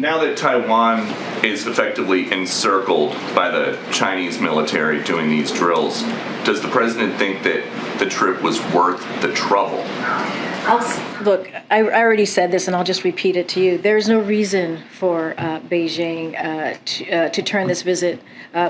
Now that Taiwan is effectively encircled by the Chinese military doing these drills, does the president think that the trip was worth the trouble? Look, I already said this, and I'll just repeat it to you. There's no reason for Beijing to turn this visit,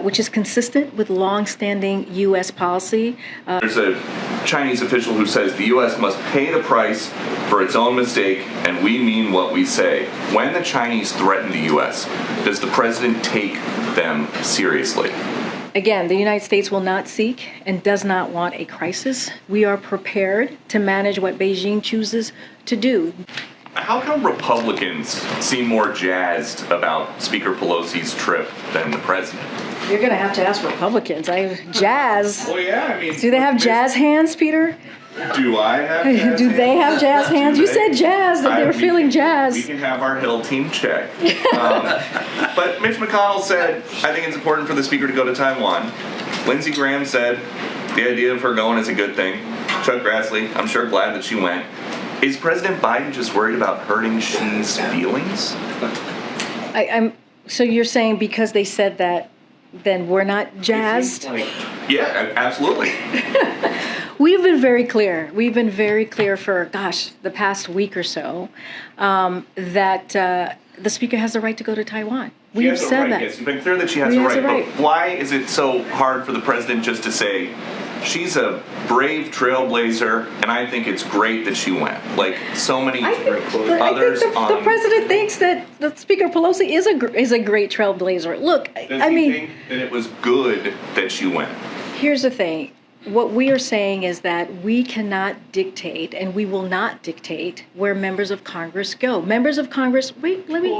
which is consistent with longstanding U.S. policy. There's a Chinese official who says the U.S. must pay the price for its own mistake, and we mean what we say. When the Chinese threaten the U.S., does the president take them seriously? Again, the United States will not seek and does not want a crisis. We are prepared to manage what Beijing chooses to do. How come Republicans seem more jazzed about Speaker Pelosi's trip than the president? You're going to have to ask Republicans. Jazz. Well, yeah, I mean... Do they have jazz hands, Peter? Do I have jazz hands? Do they have jazz hands? You said jazz, that they were feeling jazz. We can have our Hill team check. But Mitch McConnell said, I think it's important for the Speaker to go to Taiwan. Lindsey Graham said, the idea of her going is a good thing. Chuck Grassley, I'm sure glad that she went. Is President Biden just worried about hurting Xi's feelings? So you're saying because they said that, then we're not jazzed? Yeah, absolutely. We've been very clear. We've been very clear for, the past week or so, that the Speaker has the right to go to Taiwan. We've said that. Yes, you've been clear that she has the right. But why is it so hard for the president just to say, she's a brave trailblazer, and I think it's great that she went? Like so many others. The president thinks that Speaker Pelosi is a great trailblazer. Look, does he think that it was good that she went? Here's the thing. What we are saying is that we cannot dictate, and we will not dictate, where members of Congress go. Members of Congress, let me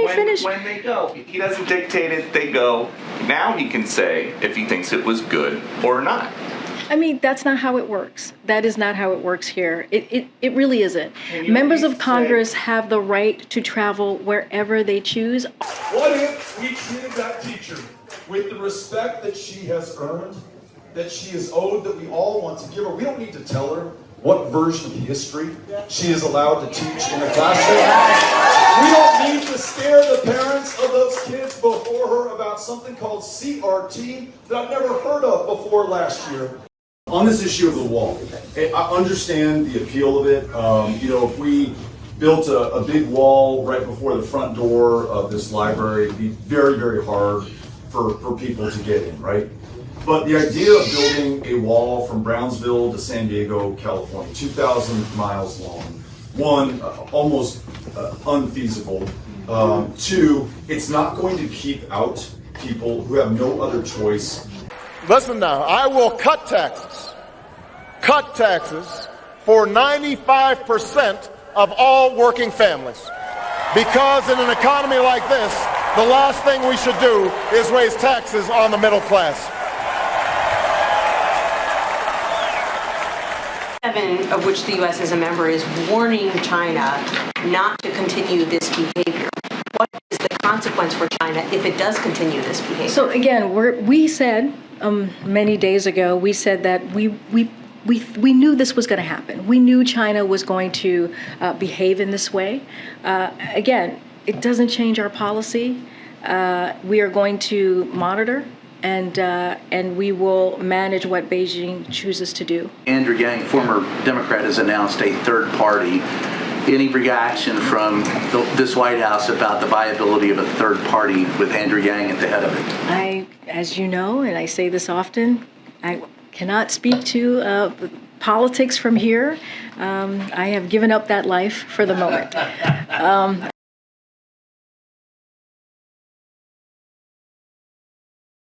finish. When they go, he doesn't dictate it, they go. Now he can say if he thinks it was good or not. I mean, that's not how it works. That is not how it works here. It really isn't. Members of Congress have the right to travel wherever they choose. What if we treated that teacher with the respect that she has earned, that she is owed, that we all want to give her? We don't need to tell her what version of history she is allowed to teach in a classroom. We don't need to scare the parents of those kids before her about something called CRT that I've never heard of before last year. On this issue of the wall, I understand the appeal of it. If we built a big wall right before the front door of this library, it'd be very, very hard for people to get in, right? But the idea of building a wall from Brownsville to San Diego, California, 2,000 miles long, one, almost unfeasible. Two, it's not going to keep out people who have no other choice. Listen now, I will cut taxes for 95% of all working families. Because in an economy like this, the last thing we should do is raise taxes on the middle class. Of which the U.S. is a member is warning China not to continue this behavior. What is the consequence for China if it does continue this behavior? So again, we said many days ago, we said that we knew this was going to happen. We knew China was going to behave in this way. Again, it doesn't change our policy. We are going to monitor. And we will manage what Beijing chooses to do. Andrew Yang, former Democrat, has announced a third party. Any reaction from this White House about the viability of a third party with Andrew Yang at the head of it? As you know, and I say this often, I cannot speak to politics from here. I have given up that life for the moment.